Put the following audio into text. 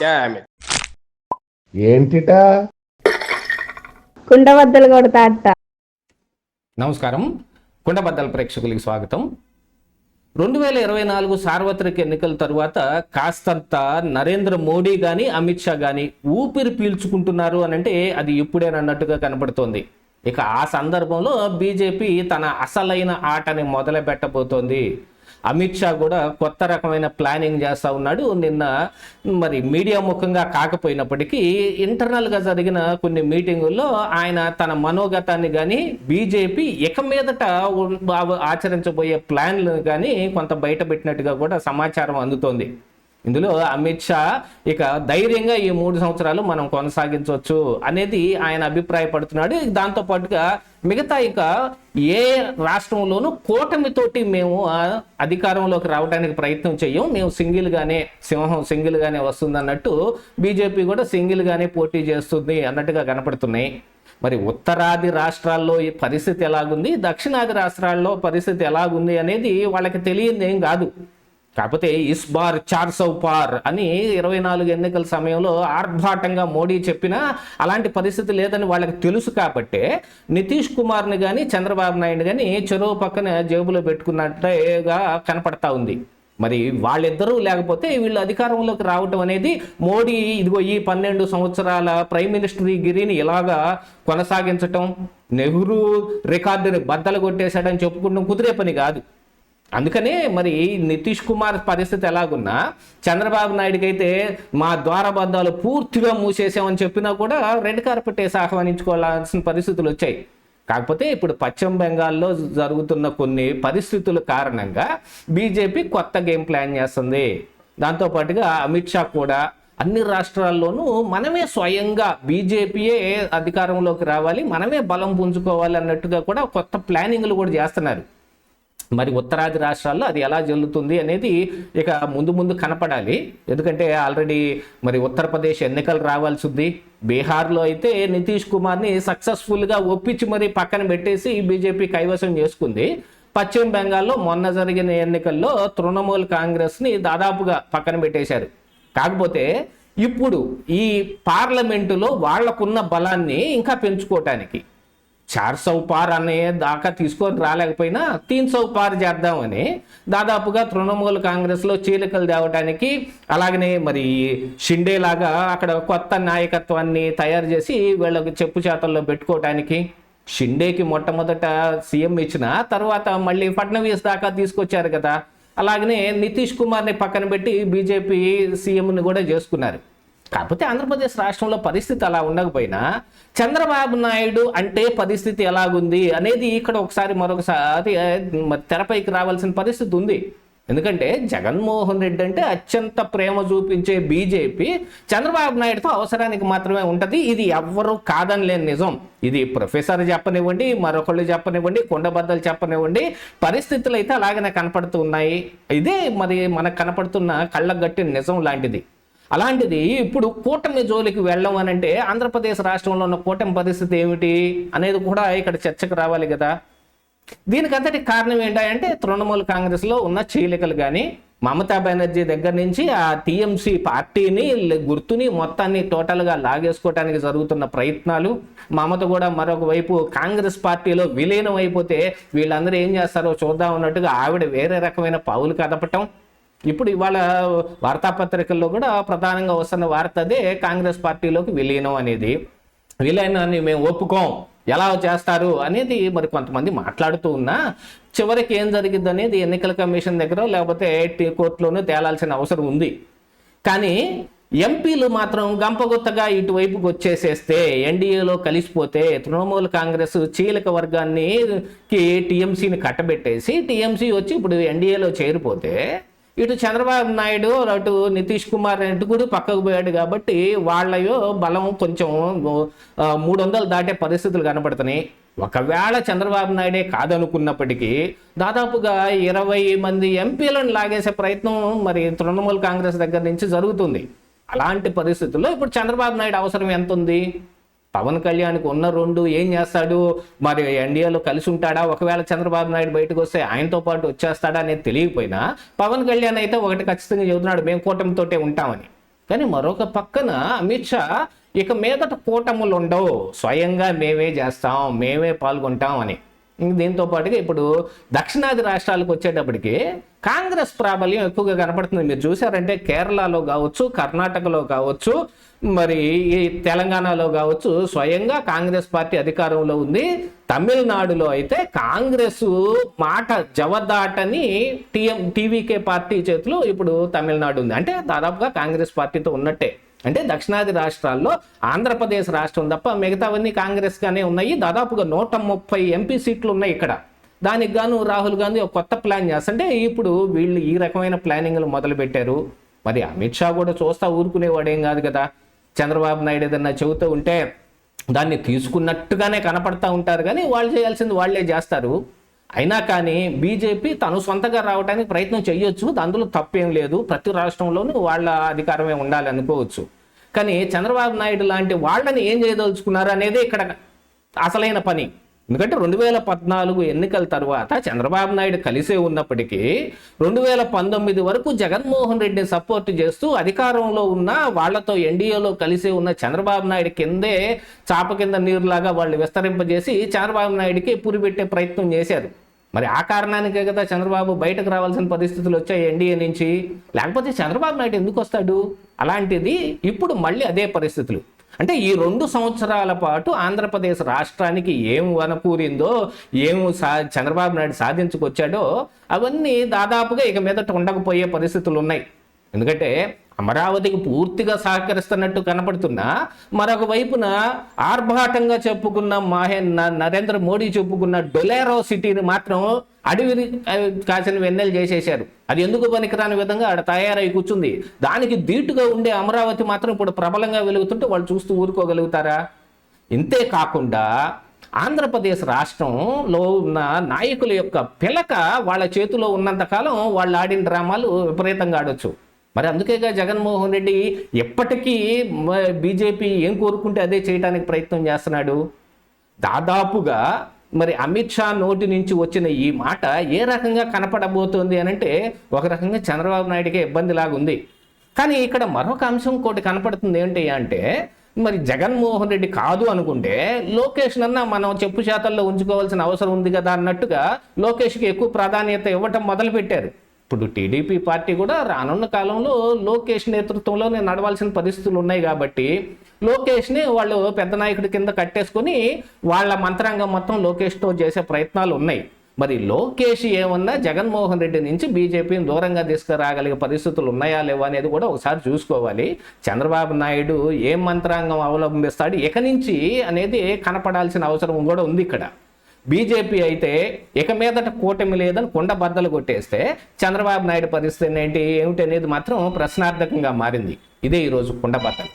Damn it. ఏంటిటా కుండబద్దలు కొడతా అట్ట. నమస్కారం, కుండబద్దల ప్రేక్షకులకి స్వాగతం. 2024 సార్వత్రిక ఎన్నికల తరువాత కాస్తంత నరేంద్ర మోడీ కానీ అమిత్ షా కానీ ఊపిరి పీల్చుకుంటున్నారు అని అంటే అది ఇప్పుడేనన్నట్టుగా కనపడుతోంది. ఇక ఆ సందర్భంలో బీజేపీ తన అసలైన ఆటని మొదలు పెట్టబోతోంది. అమిత్ షా కూడా కొత్త రకమైన ప్లానింగ్ చేస్తూ ఉన్నాడు. నిన్న మరి మీడియా ముఖంగా కాకపోయినప్పటికీ ఇంటర్నల్గా జరిగిన కొన్ని మీటింగుల్లో ఆయన తన మనోగతాన్ని కానీ బీజేపీ ఇక మీదట ఆచరించబోయే ప్లాన్లు కానీ కొంత బయట పెట్టినట్టుగా కూడా సమాచారం అందుతోంది. ఇందులో అమిత్ షా ఇక ధైర్యంగా ఈ 3 సంవత్సరాలు మనం కొనసాగించవచ్చు అనేది ఆయన అభిప్రాయపడుతున్నాడు. దాంతోపాటుగా మిగతా ఇక ఏ రాష్ట్రంలోనూ కూటమితోటి మేము అధికారంలోకి రావడానికి ప్రయత్నం చెయ్యం, మేము సింగిల్గానే సింహం సింగిల్గానే వస్తుంది అన్నట్టు బీజేపీ కూడా సింగిల్గానే పోటీ చేస్తుంది అన్నట్టుగా కనపడుతున్నాయి. మరి ఉత్తరాది రాష్ట్రాల్లో ఈ పరిస్థితి ఎలాగుంది, దక్షిణాది రాష్ట్రాల్లో పరిస్థితి ఎలాగుంది అనేది వాళ్ళకి తెలియదు ఏం కాదు. కాకపోతే ఇస్ బార్ 400 పార్ అని 24 ఎన్నికల సమయంలో ఆర్భాటంగా మోడీ చెప్పినా అలాంటి పరిస్థితి లేదని వాళ్ళకి తెలుసు. కాబట్టే నితీష్ కుమార్ని కానీ చంద్రబాబు నాయుడు కానీ చెరువు పక్కన జేబులో పెట్టుకున్నట్టుగా కనపడతా ఉంది. మరి వాళ్ళిద్దరూ లేకపోతే వీళ్ళు అధికారంలోకి రావటం అనేది మోడీ ఇదిగో ఈ 12 సంవత్సరాల ప్రైమ్ మినిస్టర్ గిరిని ఇలాగా కొనసాగించటం, నెహ్రూ రికార్డుని బద్దలు కొట్టేశాడని చెప్పుకుంటాం కుదిరే పని కాదు. అందుకనే మరి నితీష్ కుమార్ పరిస్థితి ఎలాగున్నా చంద్రబాబు నాయుడుకి అయితే మా ద్వారబంధాలు పూర్తిగా మూసేసామని చెప్పినా కూడా రెడ్ కార్పెట్ వేసి ఆహ్వానించుకోవాల్సిన పరిస్థితులు వచ్చాయి. కాకపోతే ఇప్పుడు పశ్చిమ బెంగాల్లో జరుగుతున్న కొన్ని పరిస్థితుల కారణంగా బీజేపీ కొత్త గేమ్ ప్లాన్ చేస్తుంది. దాంతోపాటుగా అమిత్ షా కూడా అన్ని రాష్ట్రాల్లోనూ మనమే స్వయంగా బీజేపీయే అధికారంలోకి రావాలి, మనమే బలం పుంజుకోవాలి అన్నట్టుగా కూడా కొత్త ప్లానింగ్లు కూడా చేస్తున్నారు. మరి ఉత్తరాది రాష్ట్రాల్లో అది ఎలా జరుగుతుంది అనేది ఇక ముందు ముందు కనపడాలి. ఎందుకంటే ఆల్రెడీ మరి ఉత్తరప్రదేశ్ ఎన్నికలు రావాల్సి ఉంది. బీహార్లో అయితే నితీష్ కుమార్ని సక్సెస్ఫుల్గా ఒప్పించి మరి పక్కన పెట్టేసి బీజేపీ కైవసం చేసుకుంది. పశ్చిమ బెంగాల్లో మొన్న జరిగిన ఎన్నికల్లో తృణమూల్ కాంగ్రెస్ని దాదాపుగా పక్కన పెట్టేశారు. కాకపోతే ఇప్పుడు ఈ పార్లమెంటులో వాళ్లకున్న బలాన్ని ఇంకా పెంచుకోవటానికి 400 పార్ అనే దాకా తీసుకొని రాలేకపోయినా 300 పార్ చేద్దామని దాదాపుగా తృణమూల్ కాంగ్రెస్లో చీలికలు తేవడానికి, అలాగనే మరి షిండే లాగా అక్కడ కొత్త నాయకత్వాన్ని తయారు చేసి వీళ్ళకి చెప్పు చేతల్లో పెట్టుకోవటానికి షిండేకి మొట్టమొదట సీఎం ఇచ్చిన తర్వాత మళ్ళీ ఫడ్నవీస్ దాకా తీసుకొచ్చారు కదా. అలాగనే నితీష్ కుమార్ని పక్కన పెట్టి బీజేపీ సీఎంని కూడా చేసుకున్నారు. కాకపోతే ఆంధ్రప్రదేశ్ రాష్ట్రంలో పరిస్థితి అలా ఉండకపోయినా చంద్రబాబు నాయుడు అంటే పరిస్థితి ఎలాగుంది అనేది ఇక్కడ మరొకసారి తెరపైకి రావాల్సిన పరిస్థితి ఉంది. ఎందుకంటే జగన్మోహన్ రెడ్డి అంటే అత్యంత ప్రేమ చూపించే బీజేపీ చంద్రబాబు నాయుడుతో అవసరానికి మాత్రమే ఉంటుంది. ఇది ఎవ్వరూ కాదని లేని నిజం. ఇది ప్రొఫెసర్ చెప్పనివ్వండి, మరొకళ్ళు చెప్పనివ్వండి, కుండబద్దలు చెప్పనివ్వండి, పరిస్థితులు అయితే అలాగనే కనపడుతూ ఉన్నాయి. ఇదే మరి మనకు కనపడుతున్న కళ్ళకు గట్టిన నిజం లాంటిది. అలాంటిది ఇప్పుడు కూటమి జోలికి వెళ్ళం అని అంటే ఆంధ్రప్రదేశ్ రాష్ట్రంలో ఉన్న కూటమి పరిస్థితి ఏమిటి అనేది కూడా ఇక్కడ చర్చకు రావాలి కదా. దీనికంతటి కారణం ఏంటంటే తృణమూల్ కాంగ్రెస్లో ఉన్న చీలికలు కానీ, మమతా బెనర్జీ దగ్గర నుంచి ఆ టీఎంసీ పార్టీని గుర్తుని మొత్తాన్ని టోటల్గా లాగేసుకోవడానికి జరుగుతున్న ప్రయత్నాలు, మమత కూడా మరొక వైపు కాంగ్రెస్ పార్టీలో విలీనం అయిపోతే వీళ్ళందరూ ఏం చేస్తారో చూద్దాం అన్నట్టుగా ఆవిడ వేరే రకమైన పావులు కదపటం. ఇప్పుడు ఇవాళ వార్తాపత్రికల్లో కూడా ప్రధానంగా వస్తున్న వార్త అదే, కాంగ్రెస్ పార్టీలోకి విలీనం అనేది. విలీనాన్ని మేము ఒప్పుకోం, ఎలా చేస్తారు అనేది మరి కొంతమంది మాట్లాడుతూ ఉన్నా చివరికి ఏం జరిగింది అనేది ఎన్నికల కమిషన్ దగ్గర లేకపోతే కోర్టులోనూ తేలాల్సిన అవసరం ఉంది. కానీ ఎంపీలు మాత్రం గంపగుత్తగా ఇటువైపుకి వచ్చేసేస్తే, ఎన్డీఏలో కలిసిపోతే తృణమూల్ కాంగ్రెస్ చీలిక వర్గాన్ని టీఎంసీని కట్టబెట్టేసి టీఎంసీ వచ్చి ఇప్పుడు ఎన్డీఏలో చేరిపోతే ఇటు చంద్రబాబు నాయుడు అటు నితీష్ కుమార్ రెడ్డి కూడా పక్కకు పోయాడు. కాబట్టి వాళ్ళయో బలం కొంచెం 300 దాటే పరిస్థితులు కనపడుతున్నాయి. ఒకవేళ చంద్రబాబు నాయుడే కాదనుకున్నప్పటికీ దాదాపుగా 20 మంది ఎంపీలను లాగేసే ప్రయత్నం మరి తృణమూల్ కాంగ్రెస్ దగ్గర నుంచి జరుగుతుంది. అలాంటి పరిస్థితుల్లో ఇప్పుడు చంద్రబాబు నాయుడు అవసరం ఎంత ఉంది? పవన్ కళ్యాణ్కి ఉన్న 2 ఏం చేస్తాడు, మరి ఎన్డీఏలో కలిసి ఉంటాడా, ఒకవేళ చంద్రబాబు నాయుడు బయటకు వస్తే ఆయనతో పాటు వచ్చేస్తాడా అనేది తెలియకపోయినా పవన్ కళ్యాణ్ అయితే ఒకటి ఖచ్చితంగా చెబుతున్నాడు, మేము కూటమితోటే ఉంటామని. కానీ మరొక పక్కన అమిత్ షా ఇక మీదట కూటములు ఉండవు, స్వయంగా మేమే చేస్తాం, మేమే పాల్గొంటాం అని. దీంతో పాటుగా ఇప్పుడు దక్షిణాది రాష్ట్రాలకు వచ్చేటప్పటికి కాంగ్రెస్ ప్రాబల్యం ఎక్కువగా కనపడుతుంది. మీరు చూసారంటే కేరళలో కావచ్చు, కర్ణాటకలో కావచ్చు, మరి ఈ తెలంగాణలో కావచ్చు స్వయంగా కాంగ్రెస్ పార్టీ అధికారంలో ఉంది. తమిళనాడులో అయితే కాంగ్రెస్ మాట జవదాటని టీవీకే పార్టీ చేతిలో ఇప్పుడు తమిళనాడు ఉంది. అంటే దాదాపుగా కాంగ్రెస్ పార్టీతో ఉన్నట్టే. అంటే దక్షిణాది రాష్ట్రాల్లో ఆంధ్రప్రదేశ్ రాష్ట్రం తప్ప మిగతావన్నీ కాంగ్రెస్గానే ఉన్నాయి. దాదాపుగా 130 ఎంపీ సీట్లు ఉన్నాయి ఇక్కడ. దానికి గాను రాహుల్ గాంధీ ఒక కొత్త ప్లాన్ చేస్తుంటే ఇప్పుడు వీళ్ళు ఈ రకమైన ప్లానింగ్లు మొదలు పెట్టారు. మరి అమిత్ షా కూడా చూస్తా ఊరుకునేవాడేం కాదు కదా. చంద్రబాబు నాయుడు ఏదన్నా చెబుతూ ఉంటే దాన్ని తీసుకున్నట్టుగానే కనపడతా ఉంటారు, కానీ వాళ్ళు చేయాల్సింది వాళ్ళే చేస్తారు. అయినా కానీ బీజేపీ తను సొంతగా రావడానికి ప్రయత్నం చేయొచ్చు, అందులో తప్పేం లేదు. ప్రతి రాష్ట్రంలోనూ వాళ్ళ అధికారమే ఉండాలి అనుకోవచ్చు. కానీ చంద్రబాబు నాయుడు లాంటి వాళ్ళని ఏం చేయదలుచుకున్నారు అనేది ఇక్కడ అసలైన పని. ఎందుకంటే 2014 ఎన్నికల తర్వాత చంద్రబాబు నాయుడు కలిసే ఉన్నప్పటికీ 2019 వరకు జగన్మోహన్ రెడ్డిని సపోర్ట్ చేస్తూ అధికారంలో ఉన్న వాళ్లతో ఎన్డీఏలో కలిసే ఉన్న చంద్రబాబు నాయుడు కిందే చాప కింద నీరులాగా వాళ్ళు విస్తరింపజేసి చంద్రబాబు నాయుడికి పురిపెట్టే ప్రయత్నం చేశారు. మరి ఆ కారణానికే కదా చంద్రబాబు బయటకు రావాల్సిన పరిస్థితులు వచ్చాయి ఎన్డీఏ నుంచి. లేకపోతే చంద్రబాబు నాయుడు ఎందుకు వస్తాడు? అలాంటిది ఇప్పుడు మళ్ళీ అదే పరిస్థితులు. అంటే ఈ 2 సంవత్సరాల పాటు ఆంధ్రప్రదేశ్ రాష్ట్రానికి ఏం వనకూరిందో, చంద్రబాబు నాయుడు సాధించుకొచ్చాడో అవన్నీ దాదాపుగా ఇక మీదట ఉండకపోయే పరిస్థితులు ఉన్నాయి. ఎందుకంటే అమరావతికి పూర్తిగా సహకరిస్తున్నట్టు కనపడుతున్నా మరొక వైపున ఆర్భాటంగా చెప్పుకున్న నరేంద్ర మోడీ చెప్పుకున్న డొలెరో సిటీని మాత్రం అడవి కాసిన వెన్నెలు చేసేశారు. అది ఎందుకు పనికిరాని విధంగా ఆడ తయారై కూర్చుంది. దానికి ధీటుగా ఉండే అమరావతి మాత్రం ఇప్పుడు ప్రబలంగా వెలుగుతుంటే వాళ్ళు చూస్తూ ఊరుకోగలుగుతారా? ఇంతే కాకుండా ఆంధ్రప్రదేశ్ రాష్ట్రంలో ఉన్న నాయకుల యొక్క పిలక వాళ్ళ చేతిలో ఉన్నంతకాలం వాళ్ళు ఆడిన డ్రామాలు విపరీతంగా ఆడొచ్చు. మరి అందుకేగా జగన్మోహన్ రెడ్డి ఎప్పటికీ బీజేపీ ఏం కోరుకుంటే అదే చేయడానికి ప్రయత్నం చేస్తున్నాడు. దాదాపుగా మరి అమిత్ షా నోటి నుంచి వచ్చిన ఈ మాట ఏ రకంగా కనపడబోతోంది అనంటే ఒక రకంగా చంద్రబాబు నాయుడికే ఇబ్బందిలాగా ఉంది. కానీ ఇక్కడ మరొక అంశం ఇంకోటి కనపడుతుంది. ఏంటి అంటే మరి జగన్మోహన్ రెడ్డి కాదు అనుకుంటే లోకేష్ అన్నా మనం చెప్పు చేతల్లో ఉంచుకోవాల్సిన అవసరం ఉంది కదా అన్నట్టుగా లోకేష్కి ఎక్కువ ప్రాధాన్యత ఇవ్వటం మొదలుపెట్టారు. ఇప్పుడు టీడీపీ పార్టీ కూడా రానున్న కాలంలో లోకేష్ నేతృత్వంలోనే నడవాల్సిన పరిస్థితులు ఉన్నాయి కాబట్టి లోకేష్ని వాళ్ళు పెద్ద నాయకుడి కింద కట్టేసుకొని వాళ్ళ మంత్రాంగం మొత్తం లోకేష్తో చేసే ప్రయత్నాలు ఉన్నాయి. మరి లోకేష్ ఏమన్నా జగన్మోహన్ రెడ్డి నుంచి బీజేపీని దూరంగా తీసుకురాగలిగే పరిస్థితులు ఉన్నాయా లేవా అనేది కూడా ఒకసారి చూసుకోవాలి. చంద్రబాబు నాయుడు ఏం మంత్రాంగం అవలంబిస్తాడు ఇక నుంచి అనేది కనపడాల్సిన అవసరం కూడా ఉంది ఇక్కడ. బీజేపీ అయితే ఇక మీదట కూటమి లేదని కుండ బద్దలు కొట్టేస్తే చంద్రబాబు నాయుడు పరిస్థితి ఏమిటి అనేది మాత్రం ప్రశ్నార్థకంగా మారింది. ఇదే ఈరోజు కుండ బద్దలు.